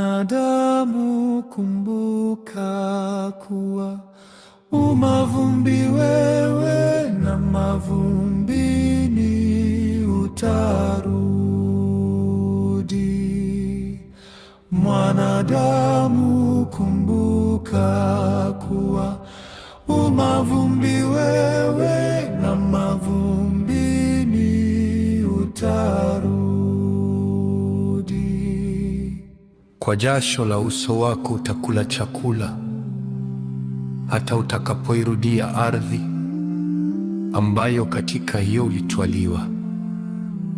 Mwanadamu, kumbuka kuwa umavumbi wewe, na mavumbini utarudi. Mwanadamu, kumbuka kuwa umavumbi wewe, na mavumbini utarudi. Kwa jasho la uso wako utakula chakula, hata utakapoirudia ardhi ambayo katika hiyo ulitwaliwa.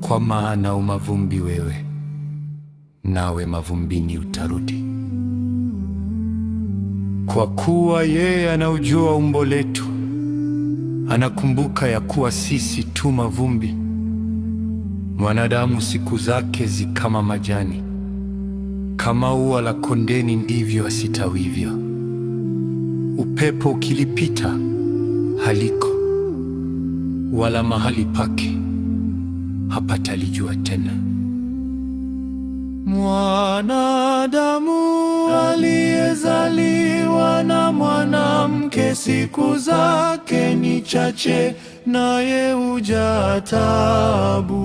Kwa maana umavumbi wewe, nawe mavumbini utarudi. Kwa kuwa yeye anaujua umbo letu, anakumbuka ya kuwa sisi tu mavumbi. Mwanadamu siku zake zi kama majani, kama ua la kondeni ndivyo asitawivyo. Upepo ukilipita haliko, wala mahali pake hapatalijua tena. Mwanadamu aliyezaliwa na mwanamke, siku zake ni chache, naye hujaa taabu.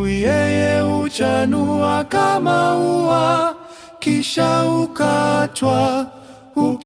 Yeye huchanua kama ua, kisha ukatwa.